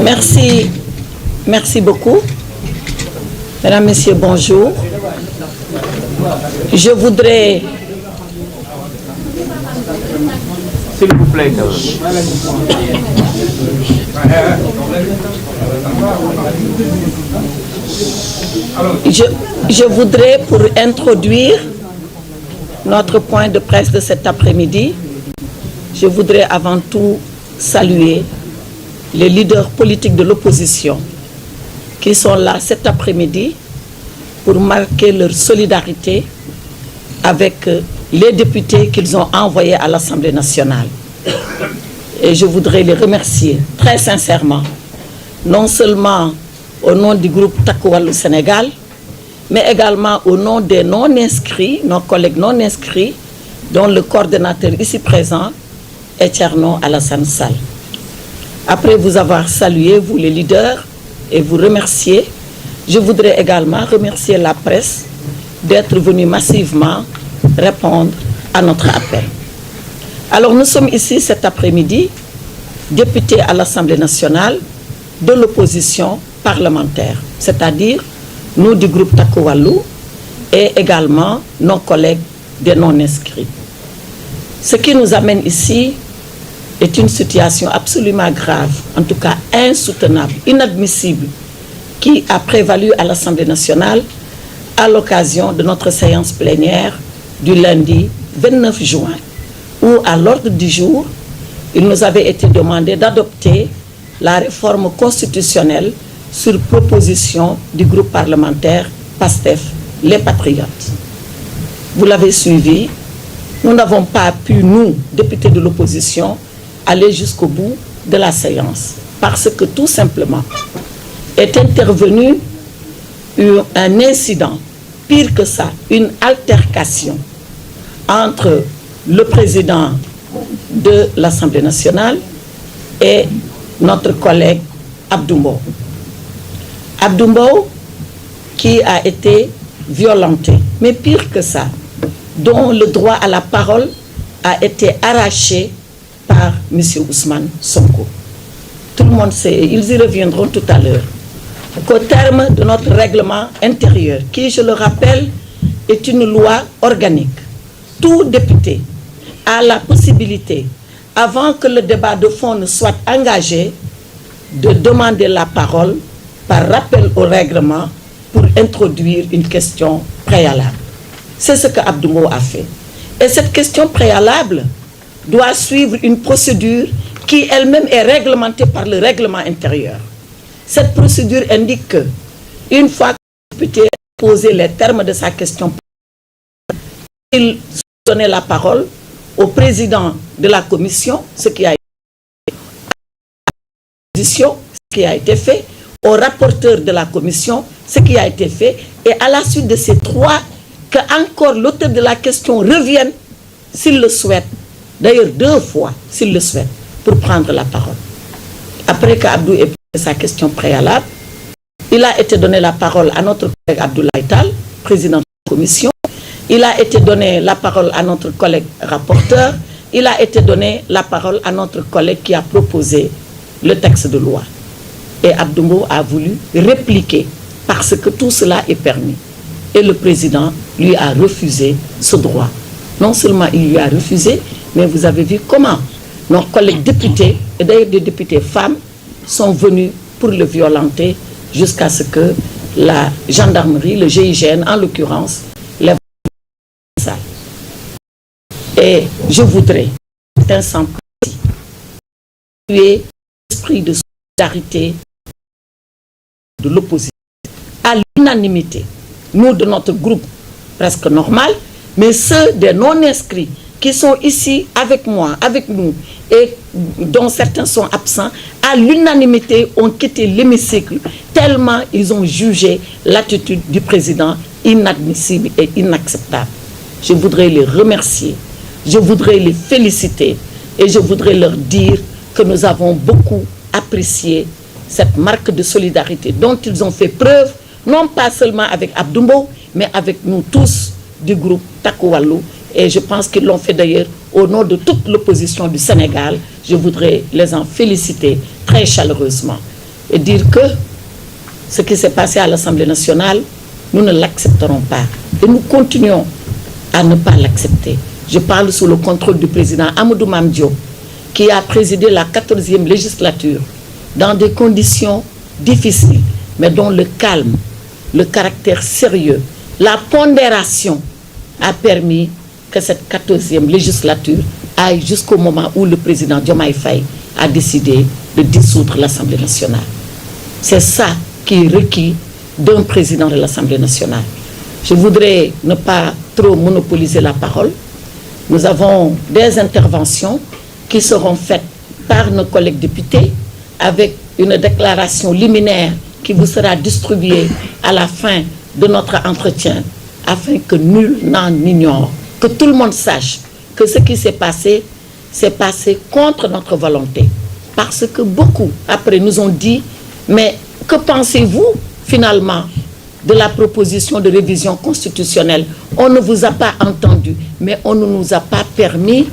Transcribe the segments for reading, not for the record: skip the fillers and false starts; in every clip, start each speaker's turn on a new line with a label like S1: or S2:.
S1: Merci, merci beaucoup. Mesdames, Messieurs, bonjour. Je voudrais...
S2: S'il vous plaît.
S1: Je voudrais, pour introduire notre point de presse de cet après-midi, je voudrais avant tout saluer les leaders politiques de l'opposition qui sont là cet après-midi pour marquer leur solidarité avec les députés qu'ils ont envoyés à l'Assemblée nationale. Et je voudrais les remercier très sincèrement, non seulement au nom du groupe Takku Wallu Sénégal, mais également au nom des non-inscrits, nos collègues non-inscrits, dont le coordonnateur ici présent est Thierno Alassane Sall. Après vous avoir salué, vous les leaders, et vous remercier, je voudrais également remercier la presse d'être venue massivement répondre à notre appel. Alors nous sommes ici cet après-midi, députés à l'Assemblée nationale de l'opposition parlementaire, c'est-à-dire nous du groupe Takku Wallu et également nos collègues des non-inscrits. Ce qui nous amène ici est une situation absolument grave, en tout cas insoutenable, inadmissible, qui a prévalu à l'Assemblée nationale à l'occasion de notre séance plénière du lundi 29 juin, où à l'ordre du jour, il nous avait été demandé d'adopter la réforme constitutionnelle sur proposition du groupe parlementaire PASTEF, les Patriotes. Vous l'avez suivi, nous n'avons pas pu, nous, députés de l'opposition, aller jusqu'au bout de la séance, parce que tout simplement est intervenu un incident, pire que ça, une altercation entre le président de l'Assemblée nationale et notre collègue Abdou Mbow. Abdou Mbow qui a été violenté, mais pire que ça, dont le droit à la parole a été arraché par M. Ousmane Sonko. Tout le monde sait, ils y reviendront tout à l'heure, qu'au terme de notre règlement intérieur, qui, je le rappelle, est une loi organique, tout député a la possibilité, avant que le débat de fond ne soit engagé, de demander la parole par rappel au règlement pour introduire une question préalable. C'est ce que Abdou Mbow a fait. Et cette question préalable doit suivre une procédure qui elle-même est réglementée par le règlement intérieur. Cette procédure indique que, une fois que le député a posé les termes de sa question, il donnait la parole au président de la commission, ce qui a été fait, au rapporteur de la commission, ce qui a été fait, et à la suite de ces trois, que encore l'auteur de la question revienne, s'il le souhaite, d'ailleurs 2 fois, s'il le souhaite, pour prendre la parole. Après qu'Abdou ait posé sa question préalable, il a été donné la parole à notre collègue Abdoulaye Tall, président de la commission. Il a été donné la parole à notre collègue rapporteur. Il a été donné la parole à notre collègue qui a proposé le texte de loi. Et Abdou Mbow a voulu répliquer parce que tout cela est permis. Et le président lui a refusé ce droit. Non seulement il lui a refusé, mais vous avez vu comment nos collègues députés, et d'ailleurs des députés femmes, sont venus pour le violenter jusqu'à ce que la gendarmerie, le GIGN en l'occurrence, les ça. Et je voudrais, sans tuer l'esprit de solidarité de l'opposition à l'unanimité, nous de notre groupe presque normal, mais ceux des non-inscrits qui sont ici avec moi, avec nous, et dont certains sont absents, à l'unanimité ont quitté l'hémicycle tellement ils ont jugé l'attitude du président inadmissible et inacceptable. Je voudrais les remercier, je voudrais les féliciter et je voudrais leur dire que nous avons beaucoup apprécié cette marque de solidarité dont ils ont fait preuve, non pas seulement avec Abdou Mbow, mais avec nous tous du groupe Takku Wallu. Et je pense qu'ils l'ont fait d'ailleurs au nom de toute l'opposition du Sénégal. Je voudrais les en féliciter très chaleureusement. et dire que ce qui s'est passé à l'Assemblée nationale, nous ne l'accepterons pas. Et nous continuons à ne pas l'accepter. Je parle sous le contrôle du président Amadou Mame Diop, qui a présidé la 14e législature dans des conditions difficiles, mais dont le calme, le caractère sérieux, la pondération a permis que cette 14e législature aille jusqu'au moment où le président Diomaye Faye a décidé de dissoudre l'Assemblée nationale. C'est ça qui est requis d'un président de l'Assemblée nationale. Je voudrais ne pas trop monopoliser la parole. Nous avons des interventions qui seront faites par nos collègues députés avec une déclaration liminaire qui vous sera distribuée à la fin de notre entretien afin que nul n'en ignore, que tout le monde sache que ce qui s'est passé contre notre volonté. Parce que beaucoup, après, nous ont dit, mais que pensez-vous finalement de la proposition de révision constitutionnelle? On ne vous a pas entendu, mais on ne nous a pas permis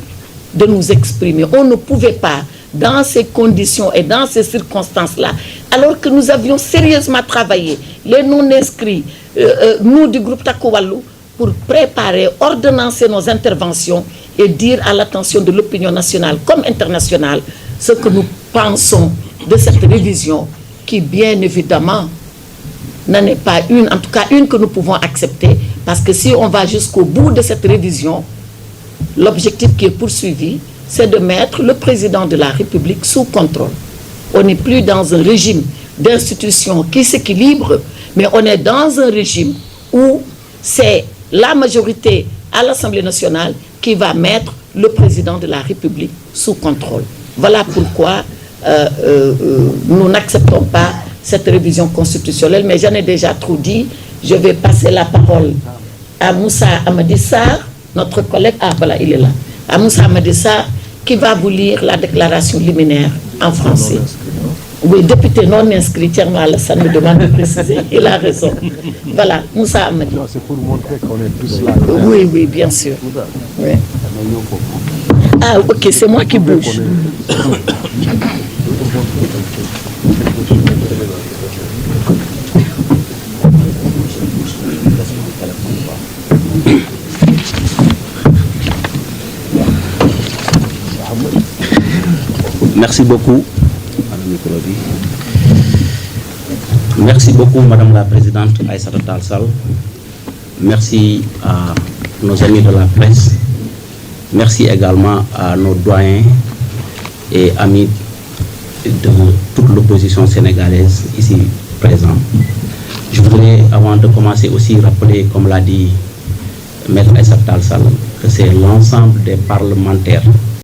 S1: de nous exprimer. On ne pouvait pas, dans ces conditions et dans ces circonstances-là, alors que nous avions sérieusement travaillé, les non-inscrits, nous du groupe Takku Wallu, pour préparer, ordonnancer nos interventions et dire à l'attention de l'opinion nationale comme internationale ce que nous pensons de cette révision qui, bien évidemment, n'en est pas une, en tout cas une que nous pouvons accepter, parce que si on va jusqu'au bout de cette révision, l'objectif qui est poursuivi, c'est de mettre le président de la République sous contrôle. On n'est plus dans un régime d'institutions qui s'équilibre, mais on est dans un régime où c'est la majorité à l'Assemblée nationale qui va mettre le président de la République sous contrôle. Voilà pourquoi nous n'acceptons pas cette révision constitutionnelle, mais j'en ai déjà trop dit. Je vais passer la parole à Moussa Amadi Sarr, notre collègue, voilà, il est là, à Moussa Amadi Sarr, qui va vous lire la déclaration liminaire en français. Oui, député non inscrit, Thierno Alassane me demande de préciser, il a raison. Voilà, Moussa Amadi.
S3: C'est pour montrer qu'on est tous là.
S1: Oui, oui, bien sûr. Oui. Ah, ok, c'est moi qui bouge.
S4: Merci beaucoup. Merci beaucoup, Madame la Présidente Aïssata Tall Sall. Merci à nos amis de la presse. Merci également à nos doyens et amis de toute l'opposition sénégalaise ici présente. Je voudrais, avant de commencer aussi, rappeler, comme l'a dit Maître Aïssata Tall Sall, que c'est l'ensemble des parlementaires